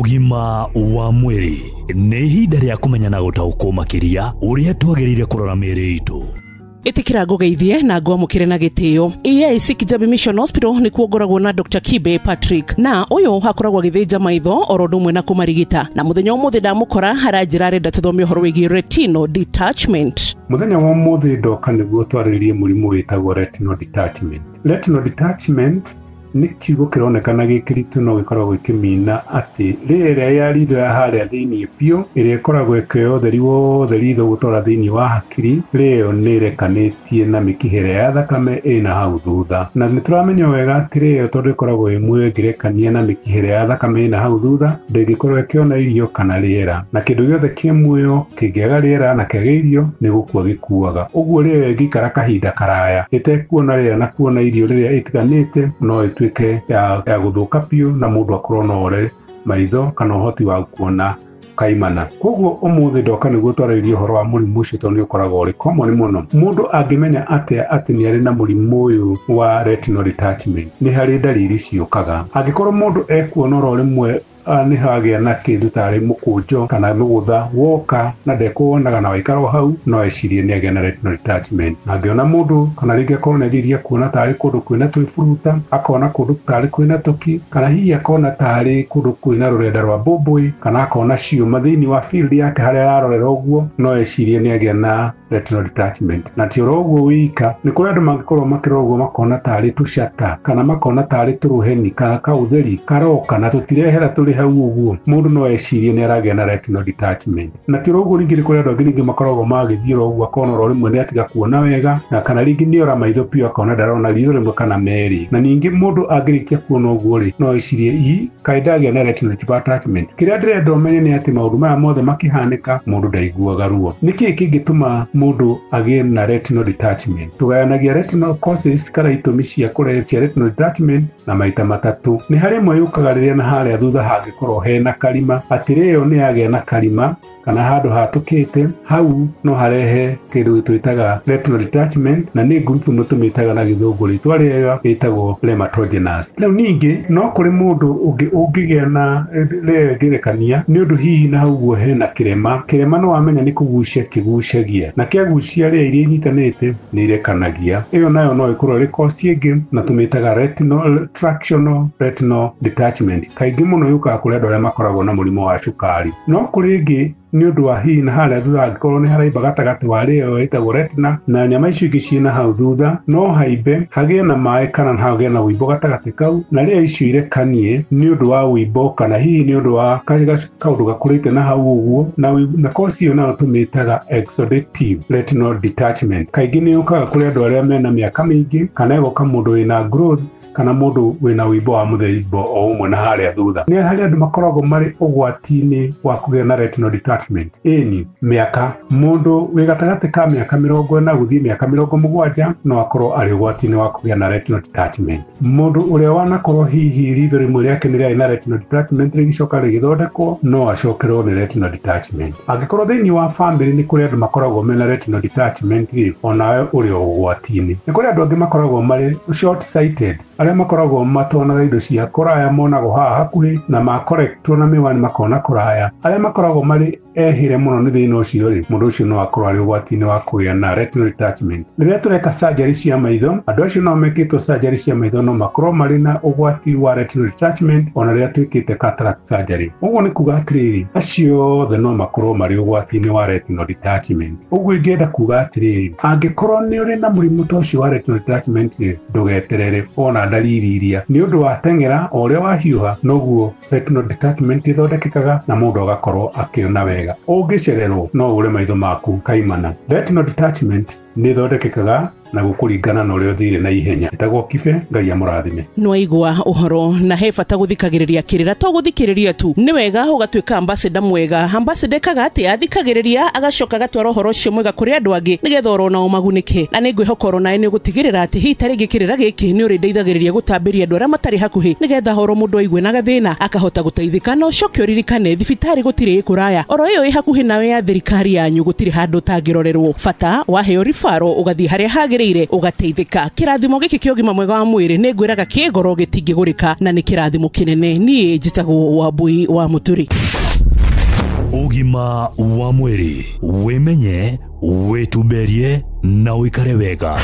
Ũgima wa mwĩrĩ nĩ ihinda rĩa kũmenya na gũtaũkwo makĩria ũrĩa twagĩrĩire kũrora mĩĩrĩ itũ. Itikira ngogeithie na ngwamũkĩre na gĩtĩo. EAC Kijabi Mission Hospital nĩ kuongoragwo na Dr. Kibe Patrick, na ũyũ hakoragwo agĩthĩnja maitho oro ũndũ ũmwe na kũmarigita. Na mũthenya ũmũthĩ ndamũkora haranjĩra arenda tũthome ũhoro wĩgiĩ retinal detachment. Mũthenya wa ũmũthĩ ndoka nĩguo twarĩrĩrie mũrimũ wĩtagwo retinal detachment. Retinal detachment nĩ kiugo kĩronekana gĩkĩritũ no gĩkoragwo gĩkĩmina atĩ rĩrĩa ya ritho ya harĩa thĩinĩ biũ ĩrĩa ĩkoragwo ĩkĩoya ũtheri wothe ritho gũtwara thĩinĩ wa hakiri, rĩyo nĩ ĩrekanĩtie na mĩkiha ya thakame ĩna hau thutha. Na nĩ tũramenya wega atĩ rĩyo tondũ ĩkoragwo ĩmwe ĩngĩrekania na mĩkiha ya thakame ĩna hau thutha, ndĩngĩkorwo ĩkĩona irio kana rĩera, na kĩndũ gĩothe kĩ muoyo kĩngĩaga rĩera na kĩage irio nĩ gũkua gĩkuaga. Ũguo rĩyo ĩngĩikara kahinda karaya ĩtekuona rĩera na kuona irio rĩrĩa ĩtiganĩte no ĩtuĩke ya gũthũka biũ na mũndũ akorwo na ore maitho kana ũhoti wa kuona kaimana. Koguo ũmũthĩ ndoka nĩguo twarĩrĩrie ũhoro wa mũrimũ ũcio tondũ nĩ ũkoragwo ũrĩ common mũno. Mũndũ angĩmenya atĩ nĩ arĩ na mũrimũ ũyũ wa retinal detachment, nĩ harĩ ndariri ciũkaga. Angĩkorwo mũndũ ekuona oro rĩmwe nĩ hagĩa na kĩndũ tarĩ mũkũnjo kana mũgũtha woka na ndekuonaga na waikara hau, no ecirie nĩ agĩa na retinal detachment. Angĩona mũndũ kana rĩngĩ akorwo nĩ athiria kuona tarĩ kũndũ kwĩna tũiburuta, akona kũndũ tarĩ kwĩna tũki, kana hihi akona tarĩ kũndũ kwĩna rũrenda rwa mbũmbũĩ, kana akona ciũma thĩinĩ wa field yake harĩa ararorera ũguo, no ecirie nĩ agĩa na retinal detachment. Na ti oro ũguo wika, nĩ kũrĩ andũ mangĩkorwo makĩrora ũguo makona tarĩ tũcata kana makona tarĩ tũrũheni kana kaũtheri karoka na tũtirehera tũrĩ hau ũguo, mũndũ no ecirie nĩ aragĩa na retinal detachment. Na ti oro ũguo rĩngĩ nĩ kũrĩ andũ angĩ rĩngĩ makoragwo magĩthiĩ oro ũguo akona oro rĩmwe nĩ atiga kuona wega, na kana rĩngĩ nĩ ora maitho biũ akona ndarona ritho rĩmwe kana merĩ. Na ningĩ mũndũ angĩrĩkia kuona ũguo rĩ, no ecirie kaĩ ndagĩa na retinal detachment. Kĩrĩa ndĩrenda ũmenye nĩ atĩ maũndũ maya mothe makĩhanĩka mũndũ ndaiguaga ruo. Nĩkĩ kĩngĩtũma mũndũ agĩe na retinal detachment? Tũgayanagia retinal causes kana itũmi cia retinal detachment na maita matatũ. Nĩ harĩ ĩmwe yũkaga rĩrĩa na harĩa thutha hangĩkorwo hena karima, atĩ rĩyo nĩ yagĩa na karima kana handũ hatũkĩte hau no harehe kĩndũ twĩtaga retinal detachment, na nĩ ngurubu ĩmwe tũmĩtaga na gĩthũngũ rĩtwa rĩega ĩtagwo dermatogenous. Rĩu ningĩ no kũrĩ mũndũ ũngĩgĩa na rĩyo ĩngĩrekania nĩ ũndũ hihi na hau guo hena kĩrema no wamenya nĩ kũgucia kĩgucagia, na kĩagucia rĩya iria inyitanĩte nĩ irekanagia. Ĩyo nayo no ĩkorwo ĩrĩ cause ĩngĩ na tũmĩtaga tractional retinal detachment. Kaingĩ mũno yũkaga kũrĩ andũ arĩa makoragwo na mũrimũ wa cukari. No kũrĩ ĩngĩ nĩ ũndũ wa hihi na harĩa thutha angĩkorwo nĩ haraimba gatagatĩ wa rĩyo ĩtagwo retina, na nyama icio ingĩ ciĩna hau thutha no haimbe hagĩe na maĩ kana hagĩe na wĩimbo gatagatĩ kau, na rĩyo icio irekanie nĩ ũndũ wa wĩimbo kana hihi nĩ ũndũ wa kaũndũ gakũrĩte na hau ũguo, na cause ĩyo nayo tũmĩtaga exudative retinal detachment. Kaingĩ nĩ yũkaga kũrĩ andũ arĩa mena mĩaka mĩingĩ, kana ĩgoka mũndũ wĩna growth kana mũndũ wĩna wĩimbo wa mũthemba o ũmwe na harĩa thutha. Nĩ harĩ andũ makoragwo marĩ ũgwati-inĩ wa kũgĩa na retinal detachment. Ĩni mĩaka, mũndũ wĩ gatagatĩ ka mĩaka 40 gũthiĩ mĩaka 70 no akorwo arĩ ũgwati-inĩ wa kũgĩa na retinal detachment. Mũndũ ũrĩa wanakorwo hihi ritho rĩmwe rĩake nĩ rĩarĩ na retinal detachment rĩgĩcoka rĩgĩthondekwo no acokerwo nĩ retinal detachment. Angĩkorwo thĩinĩ wa family nĩ kũrĩ andũ makoragwo mena retinal detachment rĩ, onawe ũrĩ ũgwati-inĩ. Nĩ kũrĩ andũ angĩ makoragwo marĩ short sighted, arĩa makoragwo matonaga indo cia kũraya monago haha hakuhĩ na makorektwo na mĩwani makona kũraya. Arĩa makoragwo marĩ ehĩre mũno nĩ thĩna ũcio rĩ, mũndũ ũcio no akorwo arĩ ũgwati-inĩ wa kũgĩa na retinal detachment. Rĩrĩa tũreka surgery cia maitho, andũ acio no mekĩtwo surgery cia maitho no makorwo marĩ na ũgwati wa retinal detachment ona rĩrĩa twĩkĩte cataract surgery. Ũguo nĩ kuga atĩrĩrĩ, acio othe no makorwo marĩ ũgwati-inĩ wa retinal detachment. Ũguo ingĩenda kuga atĩrĩrĩ, angĩkorwo nĩ ũrĩ na mũrimũ ta ũcio wa retinal detachment rĩ, ndũgeterere ona ndariri iria, nĩ ũndũ wa teng'era o ũrĩa wahiũha noguo retinal detachment ĩthondekekaga na mũndũ agakorwo akĩona wega. Ũngĩcererwo no ũre maitho maku kaimana. Retinal detachment nĩ ĩthondekekaga na gũkũringana na ũrĩa ũthire na ihenya. Ĩtagwo Kibe, Ngai amũrathime. Nwaigua ũhoro na he bata gũthikagĩrĩria kĩrĩra to gũthikĩrĩria tu. Nĩ wega ũgatuĩka ambassador mwega. Ambassador kaga atĩ athikagĩrĩria agacoka agatwara ũhoro ũcio mwega kũrĩ andũ angĩ nĩgetha oro nao magunĩke. Na nĩ ngwĩhoka oro nawe nĩ ũgũtigĩrĩra atĩ hihi tarĩngĩ kĩrĩra gĩkĩ nĩ ũrĩndeithagĩrĩria gũtambĩria andũ arĩa matarĩ hakuhĩ nĩgetha oro mũndũ aigue na gathĩna akahota gũteithĩka. No coke ũririkane thibitarĩ gũtirĩ kũraya. Oro ĩyo ĩ hakuhĩ nawe ya thirikari yanyu gũtirĩ handũ ũtangĩrorerwo. Bata waheo ribaro ũgathiĩ harĩa hagĩrĩire kwagirire ugateithika. Kirathimo giki kĩa ũgima mwega wa mwĩrĩ nĩ ngwĩraga kĩ goro gĩtingĩgũrĩka na nĩ kĩrathimo kĩnene. Niĩ njĩtagwo Wambui wa Mũturi. Ũgima wa mwĩrĩ, wĩmenye, wĩtumberie na ũikare wega.